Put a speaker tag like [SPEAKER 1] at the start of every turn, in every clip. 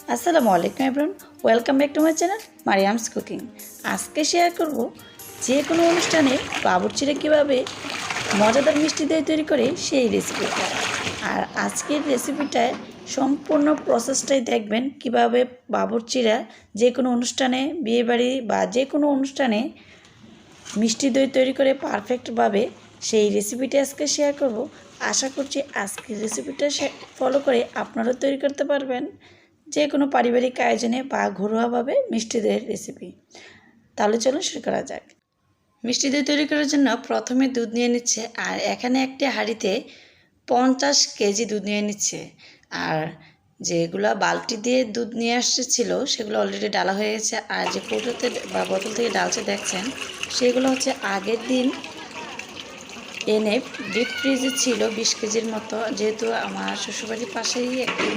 [SPEAKER 1] Assalamualaikum everyone, welcome back to my channel Mariam's Cooking। আজকে share করব যে কোনো অনুষ্ঠানে বাবুর্চিরা কিভাবে মজাদার মিষ্টি দই তৈরি করে সেই রেসিপিটা। আর আজকের রেসিপিটায় সম্পূর্ণ প্রসেসটাই দেখবেন কিভাবে বাবুর্চিরা যে কোনো অনুষ্ঠানে বিয়েবাড়ি বা যে কোনো অনুষ্ঠানে মিষ্টি দই তৈরি করে পারফেক্টভাবে সেই রেসিপিটা আজকে শেয়ার করব। আশা করছি আজকের রেসিপিটা ফলো করে আপনারাও তৈরি করতে পারবেন যে কোনো পারিবারিক আয়োজনে বা ঘরোয়াভাবে মিষ্টি দইয়ের রেসিপি। তাহলে চলুন শুরু করা যাক। মিষ্টি দই তৈরি করার জন্য প্রথমে দুধ নিয়ে নিচ্ছে, আর এখানে একটি হাঁড়িতে 50 কেজি দুধ নিয়ে নিচ্ছে। আর যেগুলো বালতি দিয়ে দুধ নিয়ে আসছিল সেগুলো অলরেডি ডালা হয়ে গেছে, আর যে কৌটোতে বা বোতল থেকে ডালছে দেখছেন সেগুলো হচ্ছে আগের দিন এনে ডিপ ফ্রিজে ছিল 20 কেজির মতো। যেহেতু আমার শ্বশুরবাড়ির পাশেই একটি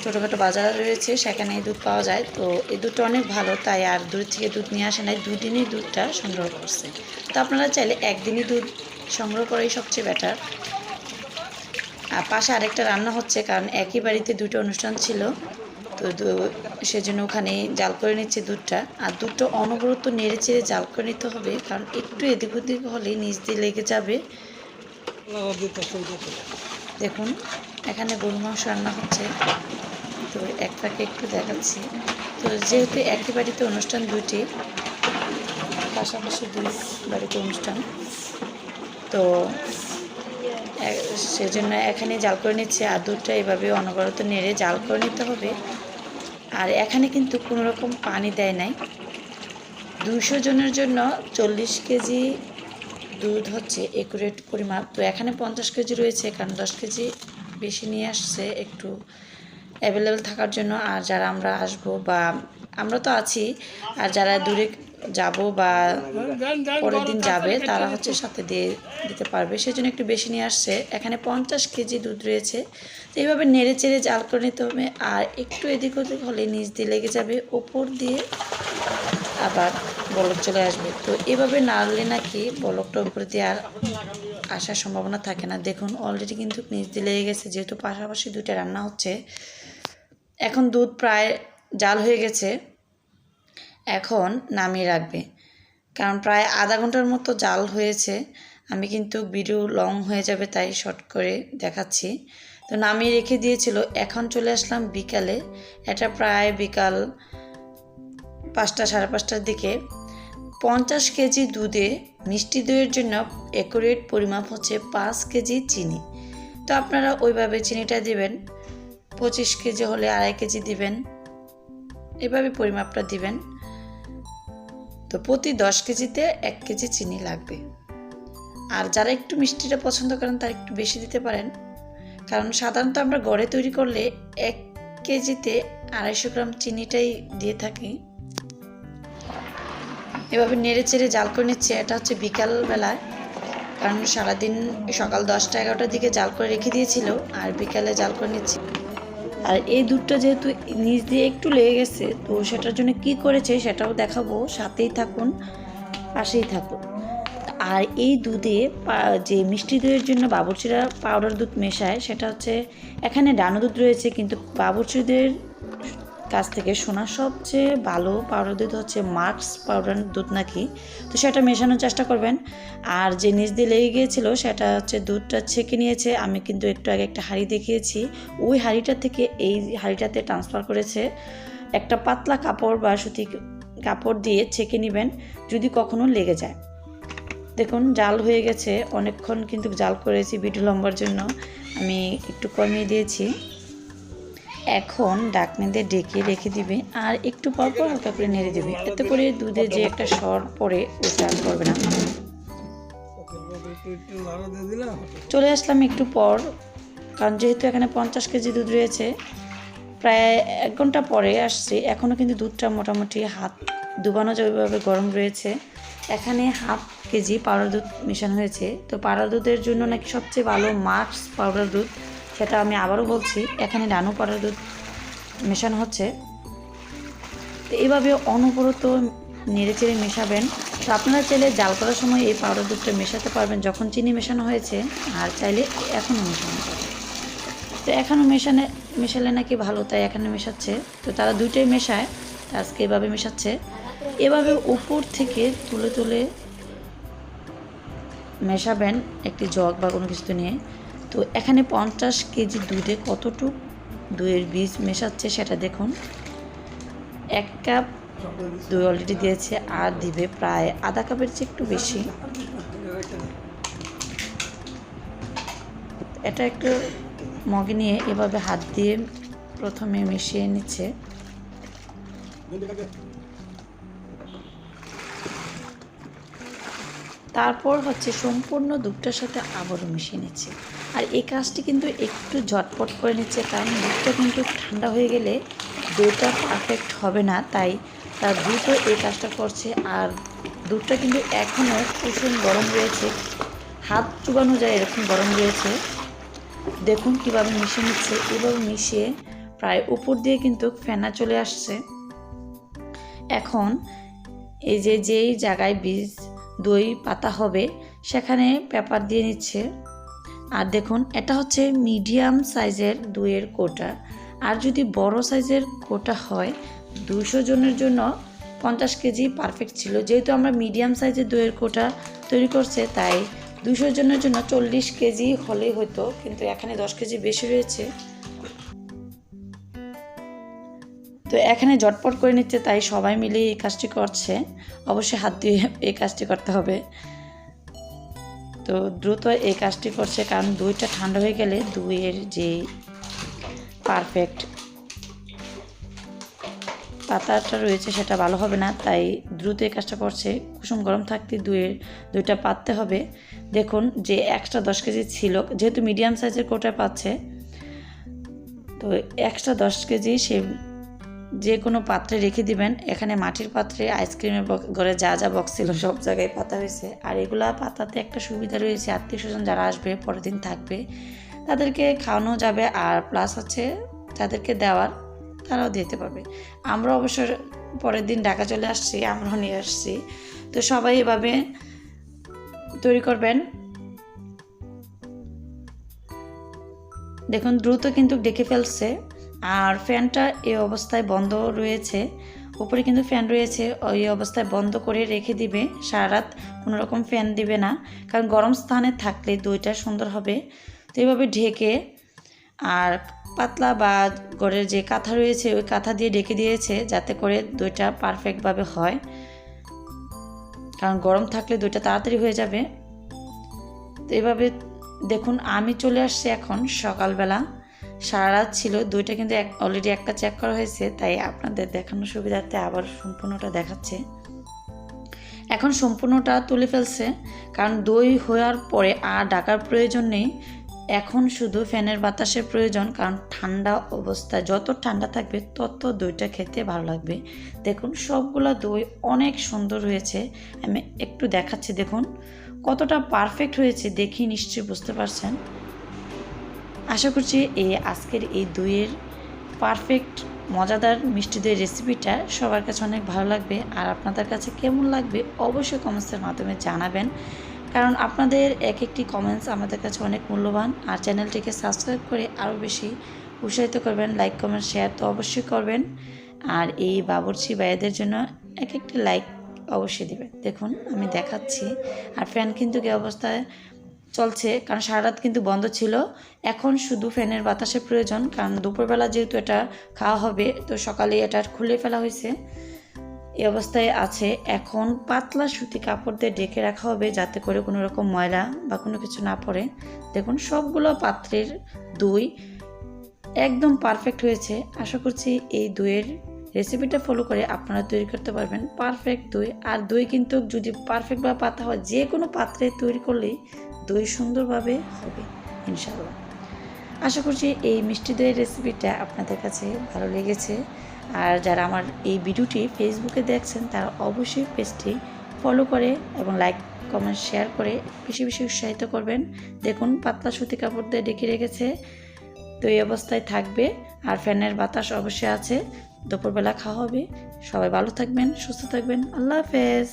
[SPEAKER 1] ছোটোখাটো বাজার রয়েছে, সেখানে এই দুধ পাওয়া যায়, তো এই দুধটা অনেক ভালো, তাই আর দূর থেকে দুধ নিয়ে আসে নাই, দুদিনই দুধটা সংগ্রহ করছে। তো আপনারা চাইলে একদিনই দুধ সংগ্রহ করাই সবচেয়ে বেটার। আর পাশে আরেকটা রান্না হচ্ছে, কারণ একই বাড়িতে দুটো অনুষ্ঠান ছিল, তো সেজন্য ওখানে জাল করে নিচ্ছে দুধটা। আর দুধটা অনবরত নেড়ে চেড়ে জাল করে নিতে হবে, কারণ একটু এদিক ওদিক হলে নিচ দিয়ে লেগে যাবে। দেখুন এখানে গরু মাংস রান্না হচ্ছে, তো এক পাকে একটু দেখাচ্ছি। তো যেহেতু একই বাড়িতে অনুষ্ঠান, দুটি পাশাপাশি দুই বাড়িতে অনুষ্ঠান, তো সেজন্য এখানে জাল করে নিচ্ছে। আর দুধটা এভাবে অনবরত নেড়ে জাল করে নিতে হবে। আর এখানে কিন্তু কোনো রকম পানি দেয় নাই। 200 জনের জন্য 40 কেজি দুধ হচ্ছে একুরেট পরিমাপ। তো এখানে 50 কেজি রয়েছে, কারণ 10 কেজি বেশি নিয়ে আসছে একটু অ্যাভেলেবেল থাকার জন্য। আর যারা আমরা আসবো বা আমরা তো আছি, আর যারা দূরে যাব বা পরের দিন যাবে তারা হচ্ছে সাথে দিয়ে দিতে পারবে, সেজন্য একটু বেশি নিয়ে আসছে। এখানে 50 কেজি দুধ রয়েছে, তো এইভাবে নেড়ে চেড়ে জাল করে নিতে হবে। আর একটু এদিক ওদিক হলে নিচ দিয়ে লেগে যাবে, ওপর দিয়ে আবার বলক চলে আসবে। তো এভাবে নাড়লে নাকি বলকটা উপরে দিয়ে আর আসার সম্ভাবনা থাকে না। দেখুন অলরেডি কিন্তু নিচ দিয়ে লেগে গেছে, যেহেতু পাশাপাশি দুইটা রান্না হচ্ছে। এখন দুধ প্রায় জাল হয়ে গেছে, এখন নামিয়ে রাখবে, কারণ প্রায় আধা ঘন্টার মতো জাল হয়েছে। আমি কিন্তু ভিডিও লং হয়ে যাবে তাই শর্ট করে দেখাচ্ছি। তো নামিয়ে রেখে দিয়েছিল। এখন চলে আসলাম বিকালে, এটা প্রায় বিকাল 5টা সাড়ে 5টার দিকে। 50 কেজি দুধে মিষ্টি দইয়ের জন্য একুরেট পরিমাপ হচ্ছে 5 কেজি চিনি। তো আপনারা ওইভাবে চিনিটা দিবেন, 25 কেজি হলে 2.5 কেজি দিবেন, এভাবে পরিমাপটা দিবেন। তো প্রতি 10 কেজিতে 1 কেজি চিনি লাগবে। আর যারা একটু মিষ্টিটা পছন্দ করেন তারা একটু বেশি দিতে পারেন, কারণ সাধারণত আমরা ঘরে তৈরি করলে 1 কেজিতে 250 গ্রাম চিনিটাই দিয়ে থাকি। এভাবে নেড়ে চেড়ে জাল করে নিচ্ছে। এটা হচ্ছে বিকালবেলায়, কারণ সারাদিন সকাল 10টা 11টার দিকে জাল করে রেখে দিয়েছিল, আর বিকালে জাল করে নিচ্ছি। আর এই দুধটা যেহেতু নিচ দিয়ে একটু লেগে গেছে, তো সেটার জন্য কি করেছে সেটাও দেখাবো, সাথেই থাকুন, পাশেই থাকুন। আর এই দুধে যে মিষ্টি দইয়ের জন্য বাবুর্চিরা পাউডার দুধ মেশায়, সেটা হচ্ছে এখানে ডানো দুধ রয়েছে, কিন্তু বাবুর্চিদের কাছ থেকে শোনা সবচেয়ে ভালো পাউডার দুধ হচ্ছে মার্কস পাউডার দুধ নাকি, তো সেটা মেশানোর চেষ্টা করবেন। আর যে নিচ দিয়ে লেগে গিয়েছিলো সেটা হচ্ছে দুধটা ছেঁকে নিয়েছে। আমি কিন্তু একটু আগে একটা হাঁড়ি দেখিয়েছি, ওই হাঁড়িটা থেকে এই হাঁড়িটাতে ট্রান্সফার করেছে। একটা পাতলা কাপড় বা সুতি কাপড় দিয়ে ছেঁকে নেবেন যদি কখনো লেগে যায়। দেখুন জাল হয়ে গেছে, অনেকক্ষণ কিন্তু জাল করেছি, ভিডিও লম্বার জন্য আমি একটু কমিয়ে দিয়েছি। এখন ঢাকনা দিয়ে ঢেকে রেখে দিবে, আর একটু পর পর হালকা করে নেড়ে দিবে, এতে করে দুধে যে একটা সর পড়ে ওটা আর পড়বে না। চলে আসলাম একটু পর, কারণ যেহেতু এখানে 50 কেজি দুধ রয়েছে, প্রায় 1 ঘন্টা পরে আসছে। এখনও কিন্তু দুধটা মোটামুটি হাত ডুবানো যাবে গরম রয়েছে। এখানে 1/2 কেজি পাউডার দুধ মেশানো হয়েছে। তো পাউডার দুধের জন্য নাকি সবচেয়ে ভালো মার্কস পাউডার দুধ, সেটা আমি আবারও বলছি। এখানে ডানো পাউডার দুধ মেশানো হচ্ছে। তো এইভাবে অনবরত নেড়ে চেড়ে মেশাবেন। তো আপনারা চাইলে জাল করার সময় এই পাউডার দুধটা মেশাতে পারবেন যখন চিনি মেশানো হয়েছে, আর চাইলে এখনও মেশানো যাবে। তো এখনও মেশালে নাকি ভালো, তাই এখানে মেশাচ্ছে। তো তারা দুইটাই মেশায়, আজকে এভাবে মেশাচ্ছে। এভাবে উপর থেকে তুলে তুলে মেশাবেন একটি জগ বা কোনো কিছু নিয়ে। তো এখানে 50 কেজি দুধে কতটুক দইয়ের বীজ মেশাচ্ছে সেটা দেখুন। 1 কাপ দই অলরেডি দিয়েছে, আর দিবে প্রায় আধা কাপের চেয়ে একটু বেশি। এটা একটু মগে নিয়ে এভাবে হাত দিয়ে প্রথমে মিশিয়ে নিচ্ছে। তারপর হচ্ছে সম্পূর্ণ দুধটার সাথে আবারও মিশিয়ে নিচ্ছে। আর এই কাজটি কিন্তু একটু ঝটপট করে নিচ্ছে, কারণ দুধটা কিন্তু ঠান্ডা হয়ে গেলে দইটা পারফেক্ট হবে না, তাই তার দ্রুত এই কাজটা করছে। আর দুধটা কিন্তু এখনও কুসুম গরম রয়েছে, হাত চুবানো যায় এরকম গরম রয়েছে। দেখুন কিভাবে মিশিয়ে নিচ্ছে। এভাবে মিশিয়ে প্রায় উপর দিয়ে কিন্তু ফেনা চলে আসছে। এখন এই যেই জায়গায় বীজ দই পাতা হবে সেখানে পেপার দিয়ে নিচ্ছে। আর দেখুন এটা হচ্ছে মিডিয়াম সাইজের দইয়ের কোটা। আর যদি বড় সাইজের কোটা হয় 200 জনের জন্য 50 কেজি পারফেক্ট ছিল। যেহেতু আমরা মিডিয়াম সাইজের দইয়ের কোটা তৈরি করছে, তাই 200 জনের জন্য 40 কেজি হলেই হতো, কিন্তু এখানে 10 কেজি বেশি রয়েছে। তো এখানে ঝটপট করে নিচ্ছে, তাই সবাই মিলে এই কাজটি করছে। অবশ্যই হাত দিয়ে এই কাজটি করতে হবে। তো দ্রুত এই কাজটি করছে, কারণ দইটা ঠান্ডা হয়ে গেলে দইয়ের যে পারফেক্ট পাতাটা রয়েছে সেটা ভালো হবে না, তাই দ্রুত এই কাজটা করছে। কুসুম গরম থাকতে দইটা পাততে হবে। দেখুন যে এক্সট্রা 10 কেজি ছিল, যেহেতু মিডিয়াম সাইজের কোটা পাচ্ছে, তো এক্সট্রা 10 কেজি সে যে কোনো পাত্রে রেখে দিবেন। এখানে মাটির পাত্রে আইসক্রিমের ঘরে যা যা বক্স ছিল সব জায়গায় পাতা হয়েছে। আর এগুলা পাতাতে একটা সুবিধা রয়েছে, আত্মীয় স্বজন যারা আসবে পরের দিন থাকবে তাদেরকে খাওয়ানো যাবে, আর প্লাস হচ্ছে যাদেরকে দেওয়ার তারাও দিতে পারবে। আমরা অবশ্য পরের দিন ঢাকা চলে আসছি, আমরাও নিয়ে আসছি। তো সবাই এভাবে তৈরি করবেন। দেখুন দ্রুত কিন্তু ডেকে ফেলছে। আর ফ্যানটা এই অবস্থায় বন্ধ রয়েছে, উপরে কিন্তু ফ্যান রয়েছে, ওই অবস্থায় বন্ধ করে রেখে দিবে। সারা রাত কোনো রকম ফ্যান দিবে না, কারণ গরম স্থানে থাকলে দইটা সুন্দর হবে। তো এইভাবে ঢেকে, আর পাতলা বা ঘরের যে কাঁথা রয়েছে ওই কাঁথা দিয়ে ঢেকে দিয়েছে, যাতে করে দইটা পারফেক্টভাবে হয়, কারণ গরম থাকলে দইটা তাড়াতাড়ি হয়ে যাবে। তো এইভাবে দেখুন আমি চলে আসছি এখন সকালবেলা। সারা রাত ছিল, দইটা কিন্তু অলরেডি একটা চেক করা হয়েছে, তাই আপনাদের দেখানোর সুবিধার্থে আবার সম্পূর্ণটা দেখাচ্ছে। এখন সম্পূর্ণটা তুলে ফেলছে, কারণ দই হওয়ার পরে আর ঢাকার প্রয়োজন নেই। এখন শুধু ফ্যানের বাতাসের প্রয়োজন, কারণ ঠান্ডা অবস্থায় যত ঠান্ডা থাকবে তত দইটা খেতে ভালো লাগবে। দেখুন সবগুলা দই অনেক সুন্দর হয়েছে। আমি একটু দেখাচ্ছি, দেখুন কতটা পারফেক্ট হয়েছে, দেখি নিশ্চয়ই বুঝতে পারছেন। আশা করছি আজকের এই দইয়ের পারফেক্ট মজাদার মিষ্টি দই রেসিপিটা সবার কাছে অনেক ভালো লাগবে। আর আপনাদের কাছে কেমন লাগবে অবশ্যই কমেন্টসের মাধ্যমে জানাবেন, কারণ আপনাদের এক একটি কমেন্টস আমাদের কাছে অনেক মূল্যবান। আর চ্যানেলটিকে সাবস্ক্রাইব করে আরও বেশি উৎসাহিত করবেন, লাইক কমেন্ট শেয়ার তো অবশ্যই করবেন। আর এই বাবুর্চি ভাইয়াদের জন্য এক একটি লাইক অবশ্যই দেবেন। দেখুন আমি দেখাচ্ছি। আর ফ্যান কিন্তু কি অবস্থায় চলছে, কারণ সারা রাত কিন্তু বন্ধ ছিল। এখন শুধু ফ্যানের বাতাসের প্রয়োজন, কারণ দুপুরবেলা যেহেতু এটা খাওয়া হবে, তো সকালে এটা খুলে ফেলা হয়েছে, এই অবস্থায় আছে। এখন পাতলা সুতি কাপড় দিয়ে ঢেকে রাখা হবে, যাতে করে কোনো রকম ময়লা বা কোনো কিছু না পড়ে। দেখুন সবগুলো পাত্রের দই একদম পারফেক্ট হয়েছে। আশা করছি এই দইয়ের রেসিপিটা ফলো করে আপনারা তৈরি করতে পারবেন পারফেক্ট দই। আর দই কিন্তু যদি পারফেক্টভাবে পাতা হয়, যে কোনো পাত্রে তৈরি করলেই দই সুন্দরভাবে হবে ইনশাআল্লাহ। আশা করছি এই মিষ্টি দইয়ের রেসিপিটা আপনাদের কাছে ভালো লেগেছে। আর যারা আমার এই ভিডিওটি ফেসবুকে দেখছেন তারা অবশ্যই পেজটি ফলো করে এবং লাইক কমেন্ট শেয়ার করে বেশি বেশি উৎসাহিত করবেন। দেখুন পাতলা সুতি কাপড় দিয়ে ঢেকে রেখেছে, তো এই অবস্থায় থাকবে। আর ফ্যানের বাতাস অবশ্যই আছে, দুপুরবেলা খাওয়া হবে। সবাই ভালো থাকবেন, সুস্থ থাকবেন। আল্লাহ হাফেজ।